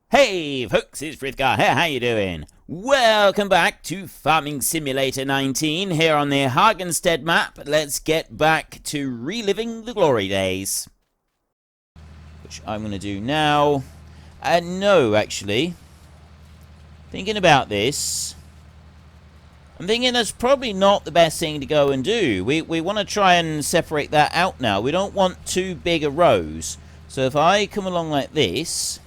Hey folks, it's Frithgar here, how you doing? Welcome back to Farming Simulator 19 here on the Hagenstedt map. Let's get back to reliving the glory days. Which I'm going to do now. No, actually. Thinking about this, I'm thinking that's probably not the best thing to go and do. We want to try and separate that out now. We don't want too big a rows. So if I come along like this...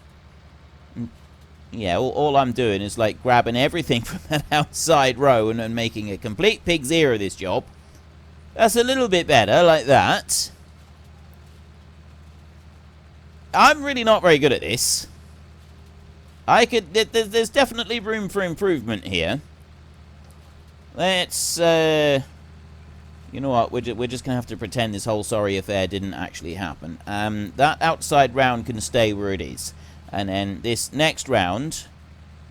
yeah, all I'm doing is like grabbing everything from that outside row and making a complete pig's ear of this job. That's a little bit better, like that. I'm really not very good at this. There's definitely room for improvement here. Let's, you know what, we're just going to have to pretend this whole sorry affair didn't actually happen. That outside round can stay where it is. And then this next round,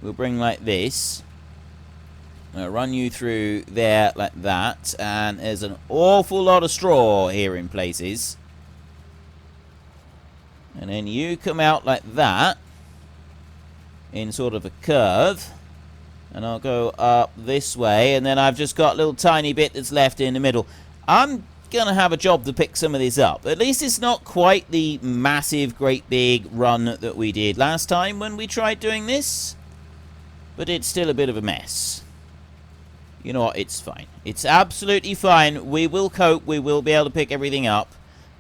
we'll bring like this. I'll run you through there like that. And there's an awful lot of straw here in places. And then you come out like that. In sort of a curve. And I'll go up this way. And then I've just got a little tiny bit that's left in the middle. I'm gonna have a job to pick some of these up. At least it's not quite the massive, great big run that we did last time when we tried doing this. But it's still a bit of a mess. You know what? It's fine. It's absolutely fine. We will cope. We will be able to pick everything up.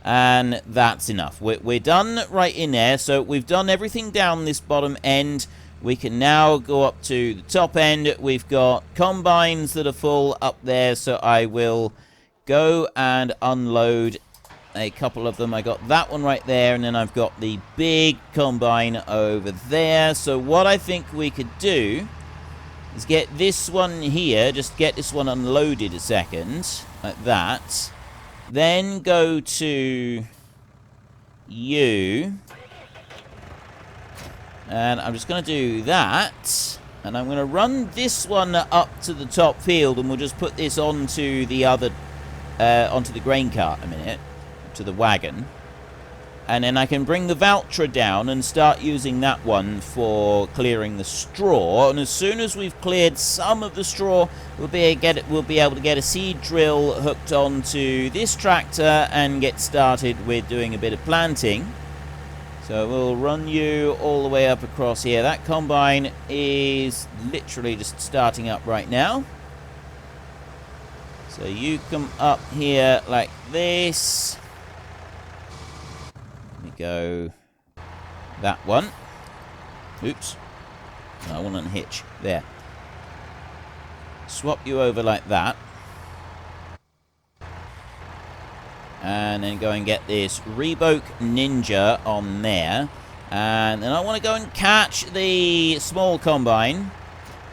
And that's enough. We're done right in there. So we've done everything down this bottom end. We can now go up to the top end. We've got combines that are full up there. So I will go and unload a couple of them. I got that one right there, and then I've got the big combine over there. So what I think we could do is get this one here, just get this one unloaded a second, like that. Then go to you. And I'm just going to do that. And I'm going to run this one up to the top field, and we'll just put this onto the other onto the grain cart a minute, to the wagon, and then I can bring the Valtra down and start using that one for clearing the straw. And as soon as we've cleared some of the straw, we'll be able to get a seed drill hooked onto this tractor and get started with doing a bit of planting. So we'll run you all the way up across here. That combine is literally just starting up right now. So you come up here like this. Let me go that one. Oops. No, I want to unhitch. There. Swap you over like that. And then go and get this Reboke Ninja on there. And then I want to go and catch the small combine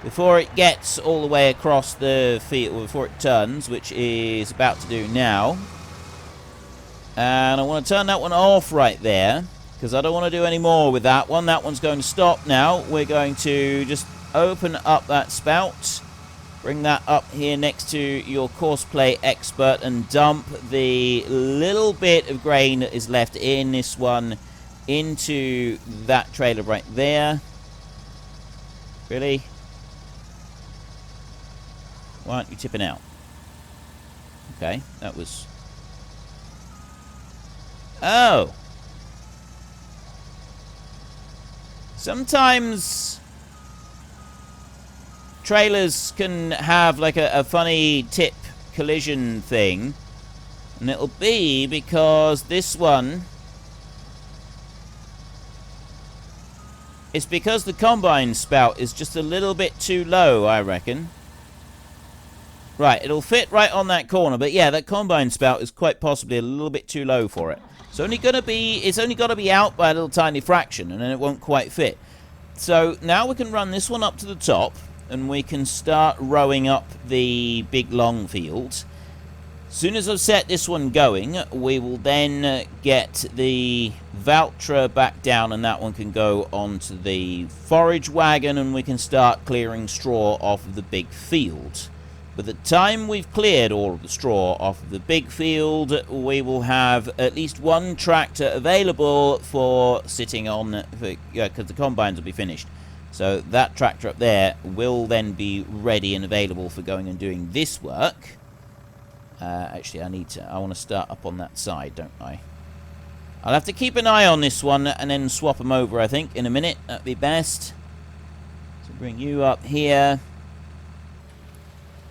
before it gets all the way across the field, before it turns, which is about to do now. And I want to turn that one off right there, because I don't want to do any more with that one. That one's going to stop now. We're going to just open up that spout, bring that up here next to your Courseplay Expert, and dump the little bit of grain that is left in this one into that trailer right there. Really? Why aren't you tipping out? Okay, that was... oh! Sometimes trailers can have like a funny tip collision thing. And it'll be because this one... it's because the combine spout is just a little bit too low, I reckon. Right, it'll fit right on that corner, but yeah, that combine spout is quite possibly a little bit too low for it. It's only got to be out by a little tiny fraction, and then it won't quite fit. So now we can run this one up to the top, and we can start rowing up the big long field. As soon as I've set this one going, we will then get the Valtra back down, and that one can go onto the forage wagon, and we can start clearing straw off of the big field. By the time we've cleared all of the straw off of the big field, we will have at least one tractor available for sitting on, because the combines will be finished. So that tractor up there will then be ready and available for going and doing this work. Actually, I want to start up on that side, don't I? I'll have to keep an eye on this one and then swap them over, I think, in a minute. That'd be best. So bring you up here.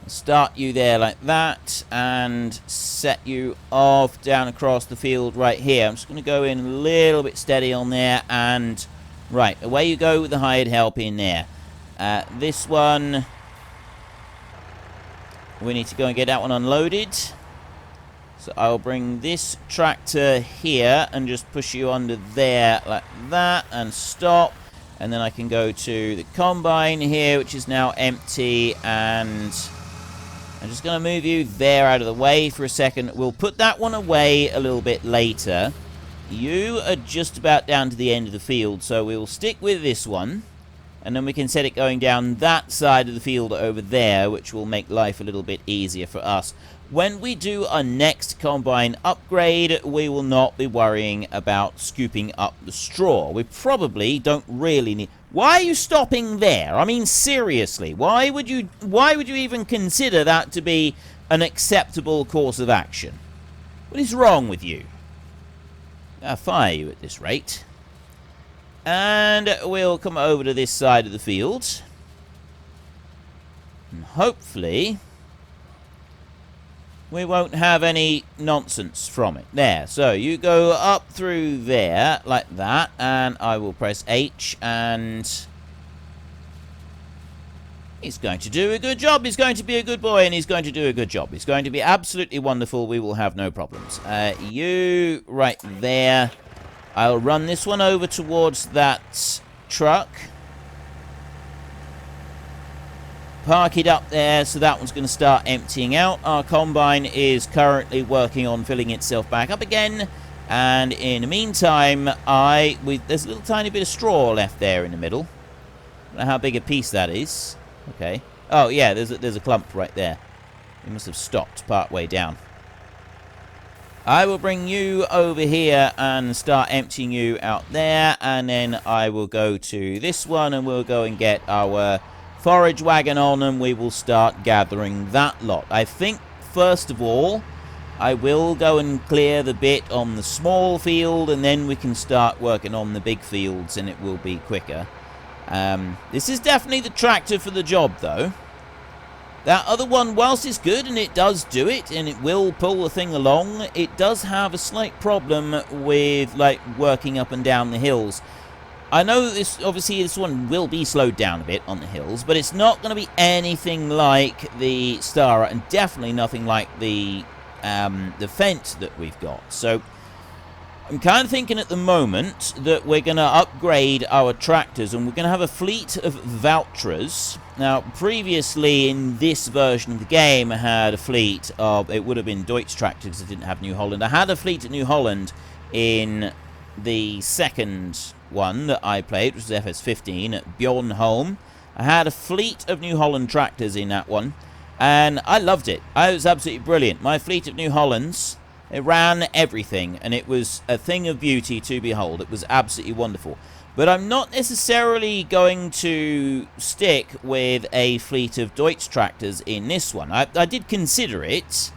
Start you there like that, and set you off down across the field right here. I'm just going to go in a little bit steady on there, and right, away you go with the hired help in there. This one, we need to go and get that one unloaded. So I'll bring this tractor here and just push you under there like that, and stop. And then I can go to the combine here, which is now empty, and I'm just going to move you there out of the way for a second. We'll put that one away a little bit later. You are just about down to the end of the field, so we'll stick with this one. And then we can set it going down that side of the field over there, which will make life a little bit easier for us. When we do our next combine upgrade, we will not be worrying about scooping up the straw. We probably don't really need... Why are you stopping there? I mean, seriously, why would you even consider that to be an acceptable course of action? What is wrong with you? I'll fire you at this rate. And we'll come over to this side of the field. And hopefully we won't have any nonsense from it. There, so you go up through there like that, and I will press H, and he's going to do a good job. He's going to be a good boy, and he's going to do a good job. He's going to be absolutely wonderful. We will have no problems. You right there. I'll run this one over towards that truck. Park it up there, so that one's going to start emptying out. Our combine is currently working on filling itself back up again. And in the meantime, there's a little tiny bit of straw left there in the middle. I don't know how big a piece that is. Okay. Oh, yeah, there's a clump right there. It must have stopped part way down. I will bring you over here and start emptying you out there. And then I will go to this one, and we'll go and get our forage wagon on, and we will start gathering that lot. I think, first of all, I will go and clear the bit on the small field, and then we can start working on the big fields, and it will be quicker. This is definitely the tractor for the job, though. That other one, whilst it's good, and it does do it, and it will pull the thing along, it does have a slight problem with, like, working up and down the hills. I know that obviously this one will be slowed down a bit on the hills, but it's not going to be anything like the Stara, and definitely nothing like the Fendt that we've got. So I'm kind of thinking at the moment that we're going to upgrade our tractors, and we're going to have a fleet of Valtras. Now, previously in this version of the game, I had a fleet of, it would have been Deutz tractors because I didn't have New Holland. I had a fleet of New Holland in the second one that I played, which was FS15 at Bjornholm. I had a fleet of New Holland tractors in that one, and I loved it. It was absolutely brilliant. My fleet of New Hollands, it ran everything, and it was a thing of beauty to behold. It was absolutely wonderful. But I'm not necessarily going to stick with a fleet of Deutz tractors in this one. I did consider it,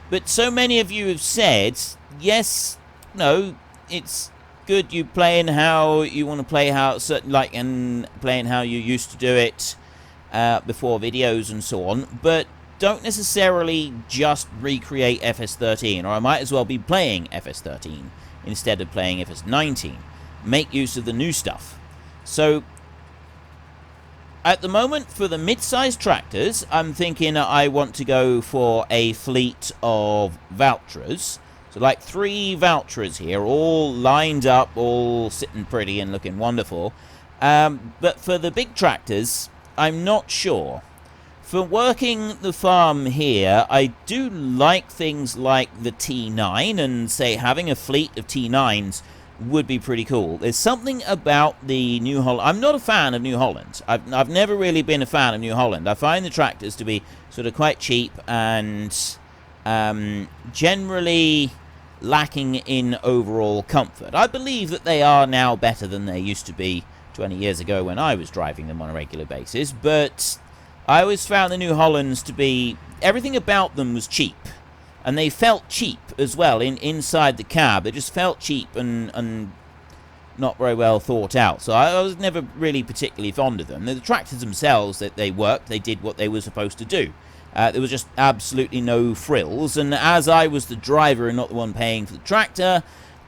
but so many of you have said, yes, no, it's good you playing how you want to play, and playing how you used to do it before videos and so on, but don't necessarily just recreate FS13, or I might as well be playing FS13 instead of playing FS19. Make use of the new stuff. So at the moment, for the mid-sized tractors, I'm thinking I want to go for a fleet of Valtras. So like 3 Valtras here, all lined up, all sitting pretty and looking wonderful. But for the big tractors, I'm not sure. For working the farm here, I do like things like the T9, and say having a fleet of T9s would be pretty cool. There's something about the New Holland. I'm not a fan of New Holland. I've never really been a fan of New Holland. I find the tractors to be sort of quite cheap and generally lacking in overall comfort. I believe that they are now better than they used to be 20 years ago when I was driving them on a regular basis, but I always found the New Hollands to be, everything about them was cheap, and they felt cheap as well inside the cab. They just felt cheap and not very well thought out, so I was never really particularly fond of them. The tractors themselves, that they worked, they did what they were supposed to do. There was just absolutely no frills, and as I was the driver and not the one paying for the tractor,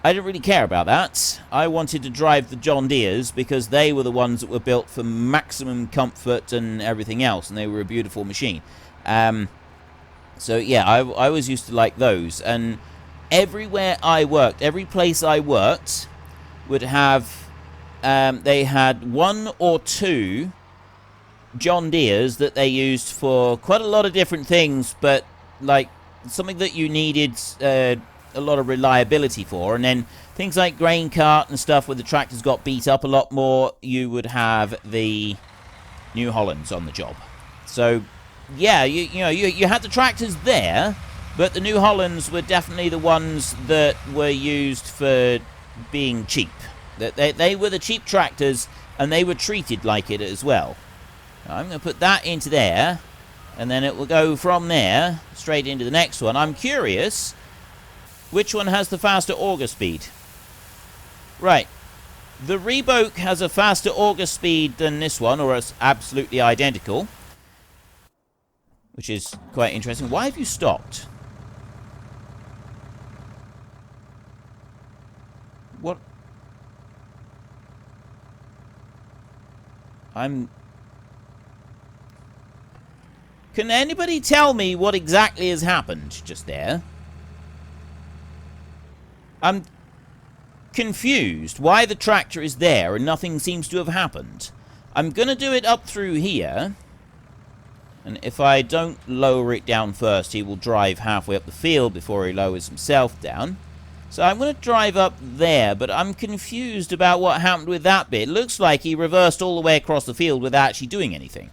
I didn't really care about that. I wanted to drive the John Deeres because they were the ones that were built for maximum comfort and everything else, and they were a beautiful machine. So yeah, I was used to like those, and everywhere I worked, every place I worked would have, they had one or two John Deeres that they used for quite a lot of different things, but like something that you needed a lot of reliability for, and then things like grain cart and stuff where the tractors got beat up a lot more, you would have the New Hollands on the job. So yeah, you had the tractors there, but the New Hollands were definitely the ones that were used for being cheap. They were the cheap tractors, and they were treated like it as well. I'm going to put that into there, and then it will go from there straight into the next one. I'm curious which one has the faster auger speed. Right. The Reboke has a faster auger speed than this one, or it's absolutely identical, which is quite interesting. Why have you stopped? What? Can anybody tell me what exactly has happened just there? I'm confused why the tractor is there and nothing seems to have happened. I'm going to do it up through here. And if I don't lower it down first, he will drive halfway up the field before he lowers himself down. So I'm going to drive up there, but I'm confused about what happened with that bit. It looks like he reversed all the way across the field without actually doing anything.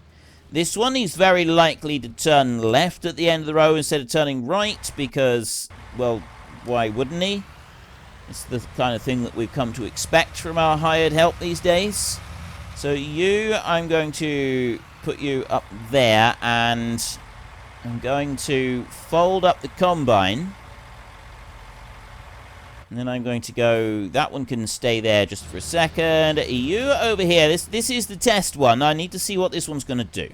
This one, he's very likely to turn left at the end of the row instead of turning right because, well, why wouldn't he? It's the kind of thing that we've come to expect from our hired help these days. So you, I'm going to put you up there, and I'm going to fold up the combine. And then I'm going to go, that one can stay there just for a second. You over here, this is the test one. I need to see what this one's going to do.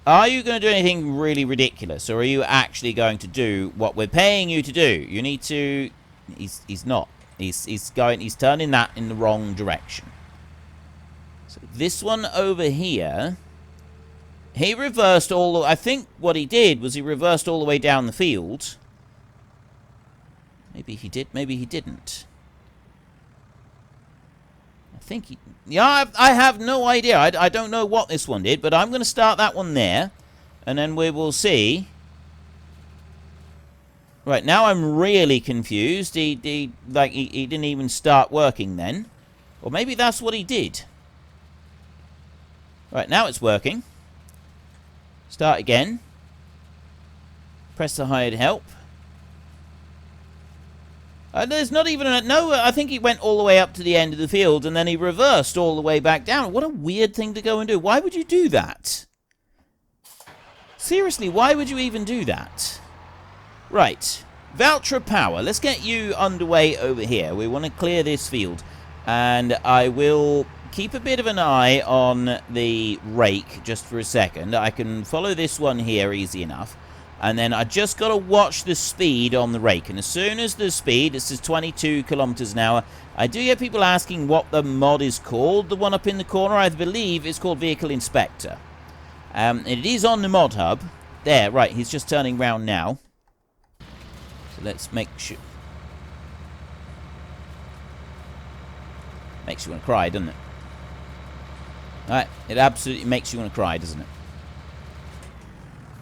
Are you going to do anything really ridiculous, or are you actually going to do what we're paying you to do? You need to... He's not. He's turning that in the wrong direction. So this one over here, he reversed all... I think what he did was he reversed all the way down the field. Maybe he did, maybe he didn't. I think he... Yeah, I have no idea. I don't know what this one did, but I'm going to start that one there, and then we will see. Right, now I'm really confused. He didn't even start working then. Or maybe that's what he did. Right, now it's working. Start again. Press the hired help. There's not even a... No, I think he went all the way up to the end of the field, and then he reversed all the way back down. What a weird thing to go and do. Why would you do that? Seriously, why would you even do that? Right. Valtra power. Let's get you underway over here. We want to clear this field. And I will keep a bit of an eye on the rake just for a second. I can follow this one here easy enough. And then I just got to watch the speed on the rake. And as soon as the speed, this is 22 kilometers an hour. I do get people asking what the mod is called. The one up in the corner, I believe, is called Vehicle Inspector. It is on the mod hub. There, right, he's just turning round now. So let's make sure. Makes you want to cry, doesn't it? Alright, it absolutely makes you want to cry, doesn't it?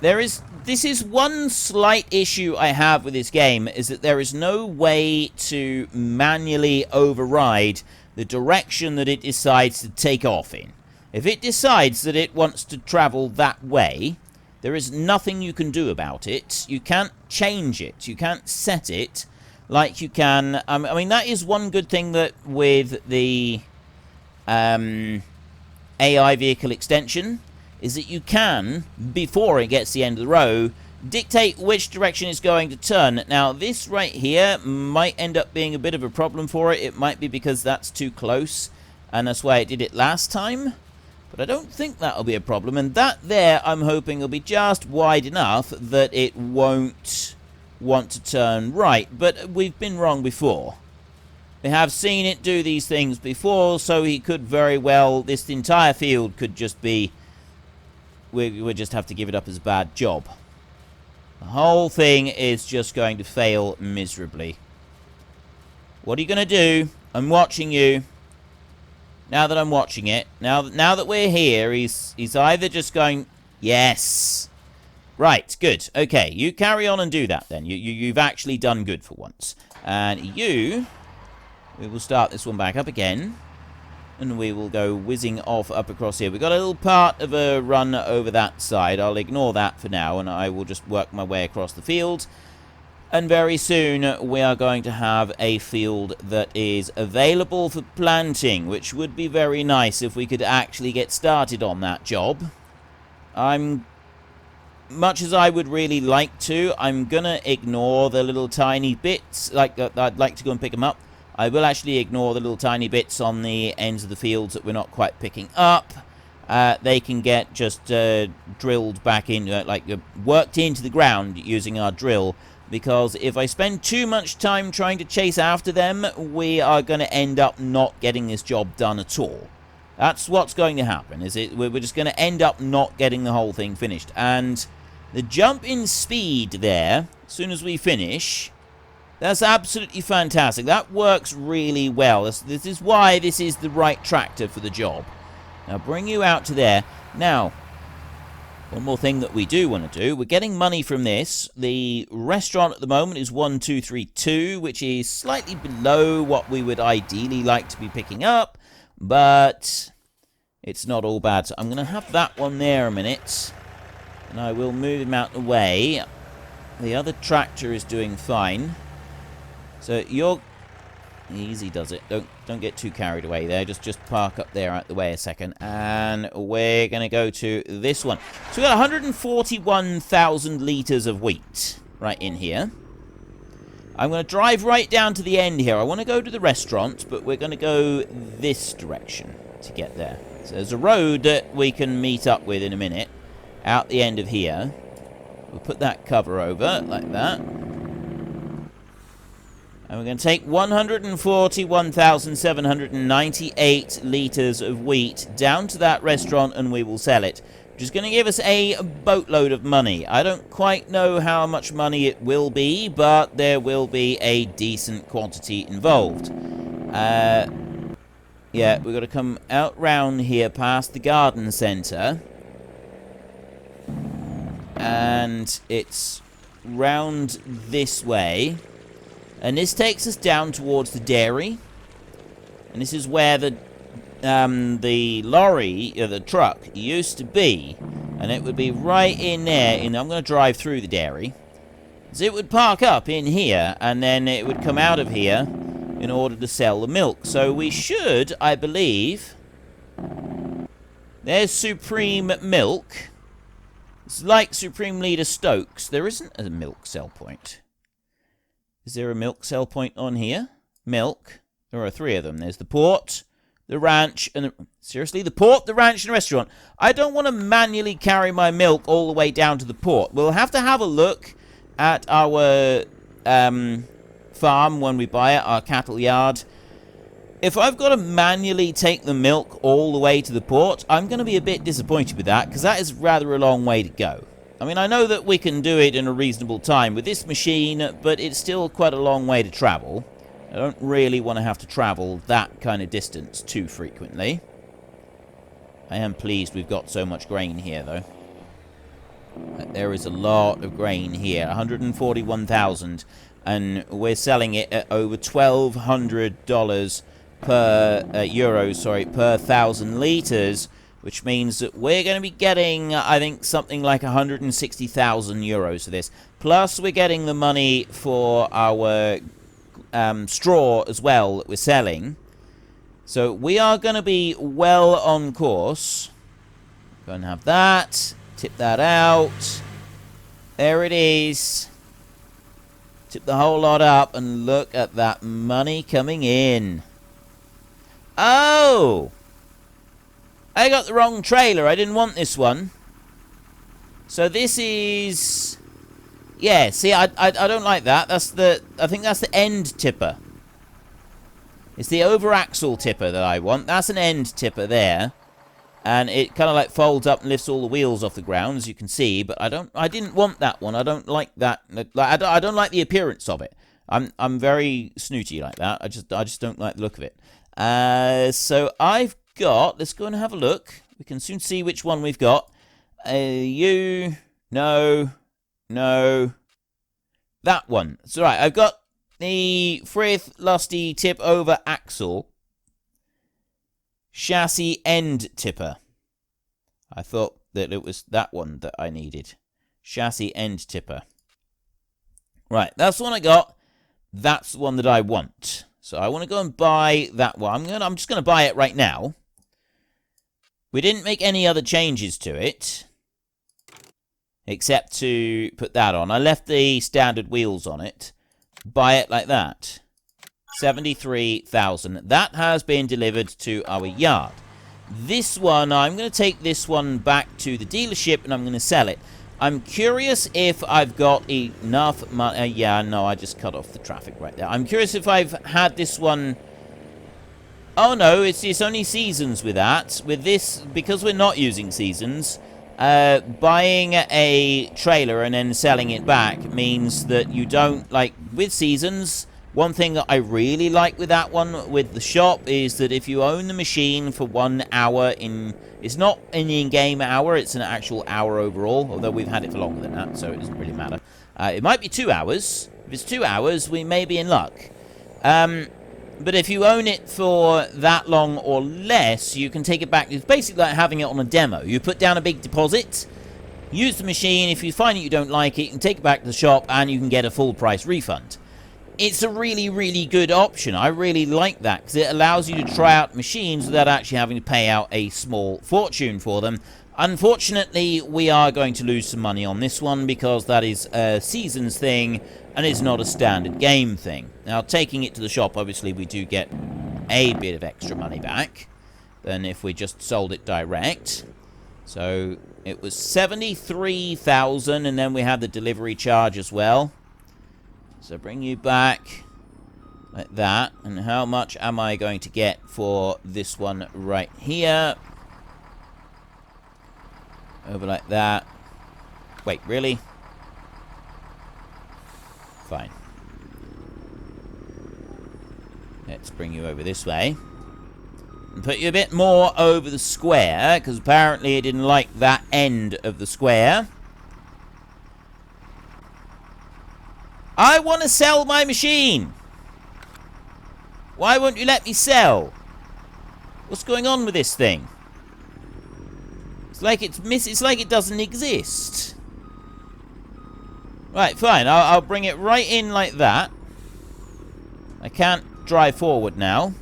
This is one slight issue I have with this game, is that there is no way to manually override the direction that it decides to take off in. If it decides that it wants to travel that way, there is nothing you can do about it. You can't change it. You can't set it like you can. I mean, that is one good thing that with the AI vehicle extension, is that you can, before it gets to the end of the row, dictate which direction it's going to turn. Now, this right here might end up being a bit of a problem for it. It might be because that's too close, and that's why it did it last time. But I don't think that'll be a problem. And that there, I'm hoping, will be just wide enough that it won't want to turn right. But we've been wrong before. We have seen it do these things before, so he could very well, this entire field could just be, we would just have to give it up as a bad job. The whole thing is just going to fail miserably. What are you going to do? I'm watching you. Now that I'm watching it, now that we're here, he's either just going, yes. Right, good. Okay, you carry on and do that then. You've actually done good for once. And we will start this one back up again. And we will go whizzing off up across here. We've got a little part of a run over that side. I'll ignore that for now, and I will just work my way across the field. And very soon we are going to have a field that is available for planting, which would be very nice if we could actually get started on that job. Much as I would really like to, I'm going to ignore the little tiny bits. I'd like to go and pick them up. I will actually ignore the little tiny bits on the ends of the fields that we're not quite picking up. They can get just drilled back in, worked into the ground using our drill. Because if I spend too much time trying to chase after them, we are going to end up not getting this job done at all. That's what's going to happen. We're just going to end up not getting the whole thing finished. And the jump in speed there, as soon as we finish, that's absolutely fantastic. That works really well. This is why this is the right tractor for the job. Now, bring you out to there. Now, one more thing that we do want to do. We're getting money from this. The restaurant at the moment is 1232, which is slightly below what we would ideally like to be picking up. But it's not all bad. So I'm going to have that one there a minute. And I will move him out of the way. The other tractor is doing fine. So you're... Easy does it. Don't get too carried away there. Just park up there out the way a second. And we're going to go to this one. So we've got 141,000 litres of wheat right in here. I'm going to drive right down to the end here. I want to go to the restaurant, but we're going to go this direction to get there. So there's a road that we can meet up with in a minute. Out the end of here. We'll put that cover over like that. And we're going to take 141,798 litres of wheat down to that restaurant and we will sell it. Which is going to give us a boatload of money. I don't quite know how much money it will be, but there will be a decent quantity involved. Yeah, we've got to come out round here past the garden centre. And it's round this way. And this takes us down towards the dairy. And this is where the lorry, the truck, used to be. And it would be right in there. And I'm going to drive through the dairy. So it would park up in here. And then it would come out of here in order to sell the milk. So we should, I believe... There's Supreme Milk. It's like Supreme Leader Stokes. There isn't a milk sell point. Is there a milk sell point on here? Milk. There are 3 of them. There's the port, the ranch, and the... Seriously? The port, the ranch, and the restaurant. I don't want to manually carry my milk all the way down to the port. We'll have to have a look at our farm when we buy it, our cattle yard. If I've got to manually take the milk all the way to the port, I'm going to be a bit disappointed with that, because that is rather a long way to go. I mean, I know that we can do it in a reasonable time with this machine, but it's still quite a long way to travel. I don't really want to have to travel that kind of distance too frequently. I am pleased we've got so much grain here, though. There is a lot of grain here. 141,000. And we're selling it at over $1,200 per per 1,000 litres, which means that we're going to be getting, I think, something like 160,000 euros for this. Plus, we're getting the money for our straw as well that we're selling. So we are going to be well on course. Go and have that. Tip that out. There it is. Tip the whole lot up, and look at that money coming in. Oh! I got the wrong trailer. I didn't want this one. So this is... Yeah, see, I don't like that. I think that's the end tipper. It's the over axle tipper that I want. That's an end tipper there. And it kind of like folds up and lifts all the wheels off the ground, as you can see. But I didn't want that one. I don't like that. Like, I don't like the appearance of it. I'm very snooty like that. I just don't like the look of it. So I've got. Let's go and have a look. We can soon see which one we've got. No, that one. It's all right. I've got the Frith Lusty tip over axle. Chassis end tipper. I thought that it was that one that I needed. Chassis end tipper. Right, that's the one I got. That's the one that I want. So I want to go and buy that one. I'm just going to buy it right now. We didn't make any other changes to it, except to put that on. I left the standard wheels on it. Buy it like that. 73,000. That has been delivered to our yard. This one, I'm going to take this one back to the dealership and I'm going to sell it. I'm curious if I've got enough money. Yeah, no, I just cut off the traffic right there. I'm curious if I've had this one. Oh no, it's only seasons with that. With this, because we're not using seasons, buying a trailer and then selling it back means that you don't, like, with seasons. One thing that I really like with that one, with the shop, is that if you own the machine for 1 hour it's not an in-game hour, it's an actual hour overall, although we've had it for longer than that, so it doesn't really matter. It might be 2 hours. If it's 2 hours, we may be in luck. But if you own it for that long or less, you can take it back. It's basically like having it on a demo. You put down a big deposit, use the machine. If you find that you don't like it, you can take it back to the shop and you can get a full price refund. It's a really, really good option. I really like that because it allows you to try out machines without actually having to pay out a small fortune for them. Unfortunately, we are going to lose some money on this one because that is a seasons thing and it's not a standard game thing. Now, taking it to the shop, obviously, we do get a bit of extra money back than if we just sold it direct. So it was 73,000, and then we had the delivery charge as well. So bring you back like that. And how much am I going to get for this one right here? Over like that. Wait, really? Fine. Let's bring you over this way. And put you a bit more over the square, because apparently it didn't like that end of the square. I want to sell my machine. Why won't you let me sell? What's going on with this thing? It's like it's like it doesn't exist. Right, fine. I'll bring it right in like that. I can't drive forward now.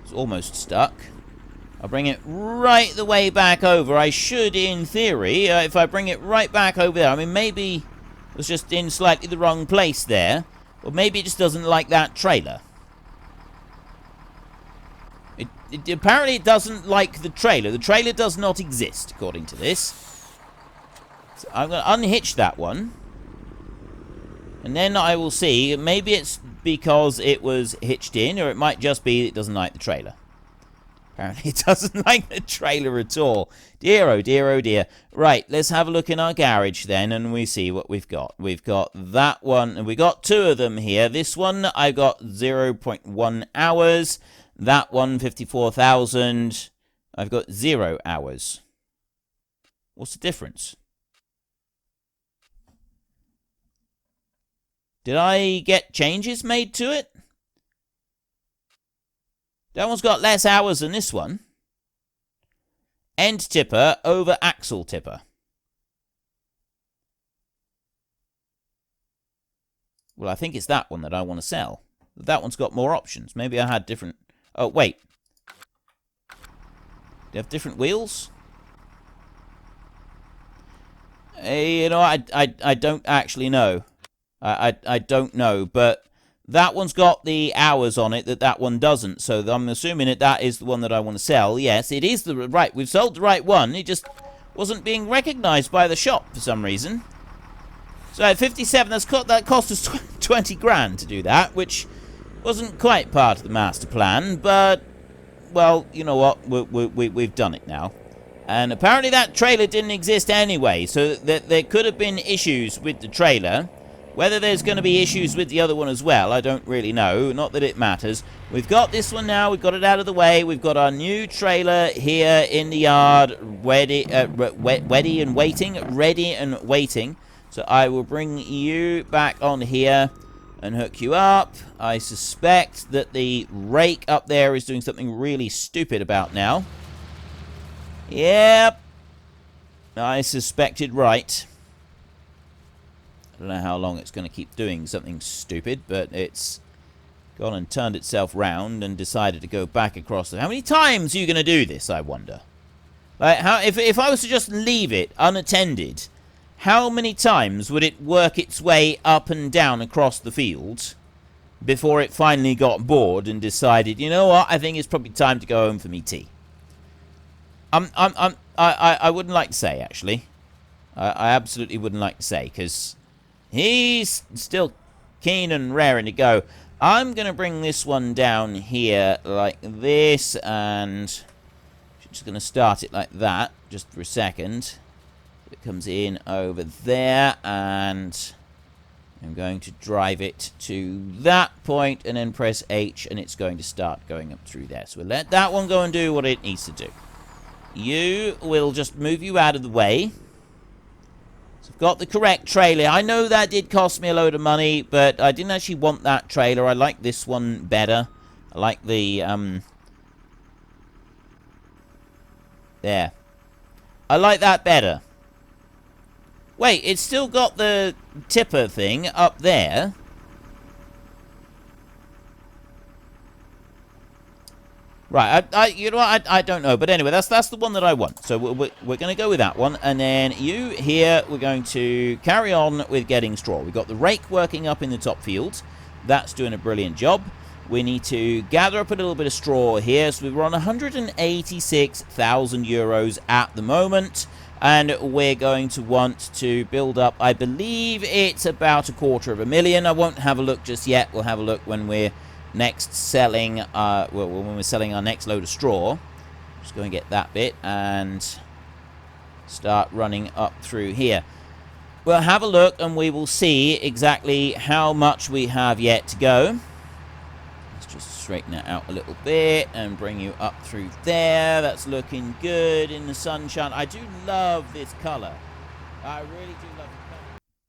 It's almost stuck. I'll bring it right the way back over. I should, in theory, if I bring it right back over there. I mean, maybe it was just in slightly the wrong place there. Or maybe it just doesn't like that trailer. Apparently it doesn't like the trailer. The trailer does not exist, according to this. So I'm going to unhitch that one. And then I will see. Maybe it's because it was hitched in, or it might just be it doesn't like the trailer. Apparently it doesn't like the trailer at all. Dear, oh dear, oh dear. Right, let's have a look in our garage then, and we see what we've got. We've got that one, and we've got two of them here. This one, I got 0.1 hours. That one, 54,000. I've got 0 hours. What's the difference? Did I get changes made to it? That one's got less hours than this one. End tipper over axle tipper. Well, I think it's that one that I want to sell. That one's got more options. Maybe I had different... Oh, wait. They have different wheels? You know, I don't actually know. I don't know, but that one's got the hours on it that one doesn't. So I'm assuming that is the one that I want to sell. Yes, it is the right. We've sold the right one. It just wasn't being recognized by the shop for some reason. So at 57, that cost us 20 grand to do that, which wasn't quite part of the master plan, but, well, you know what, we've done it now. And apparently that trailer didn't exist anyway, so that there could have been issues with the trailer. Whether there's going to be issues with the other one as well, I don't really know, not that it matters. We've got this one now, we've got it out of the way, we've got our new trailer here in the yard, ready and waiting. So I will bring you back on here and hook you up. I suspect that the rake up there is doing something really stupid about now. Yep. I suspected right. I don't know how long it's going to keep doing something stupid, but it's gone and turned itself round and decided to go back across. How many times are you going to do this, I wonder? Like, if I was to just leave it unattended, how many times would it work its way up and down across the field before it finally got bored and decided, you know what, I think it's probably time to go home for me tea? I wouldn't like to say, actually. I absolutely wouldn't like to say, because he's still keen and raring to go. I'm going to bring this one down here like this, and just going to start it like that, just for a second. It comes in over there, and I'm going to drive it to that point, and then press H, and it's going to start going up through there. So we'll let that one go and do what it needs to do. You will just move you out of the way. So I've got the correct trailer. I know that did cost me a load of money, but I didn't actually want that trailer. I like this one better. I like the, there. I like that better. Wait, it's still got the tipper thing up there. Right, you know what, I don't know. But anyway, that's the one that I want. So we're going to go with that one. And then you here, we're going to carry on with getting straw. We've got the rake working up in the top field. That's doing a brilliant job. We need to gather up a little bit of straw here. So we're on 186,000 euros at the moment. And we're going to want to build up, I believe it's about 250,000. I won't have a look just yet. We'll have a look when we're next selling, when we're selling our next load of straw. Just go and get that bit and start running up through here. We'll have a look and we will see exactly how much we have yet to go. Let's just straighten it out a little bit and bring you up through there. That's looking good in the sunshine. I do love this color. I really do love it.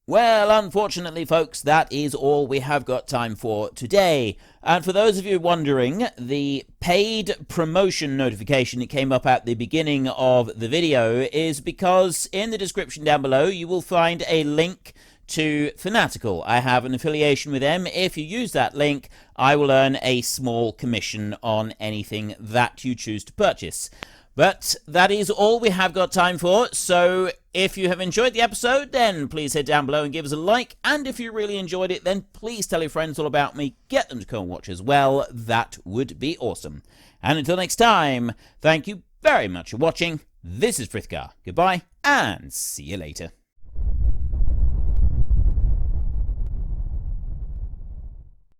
Well, unfortunately, folks, that is all we have got time for today. And for those of you wondering, the paid promotion notification that came up at the beginning of the video is because in the description down below, you will find a link to Fanatical. I have an affiliation with them. If you use that link, I will earn a small commission on anything that you choose to purchase. But that is all we have got time for, so if you have enjoyed the episode, then please head down below and give us a like, and if you really enjoyed it, then please tell your friends all about me, get them to come and watch as well, that would be awesome. And until next time, thank you very much for watching, this is Frithgar, goodbye, and see you later.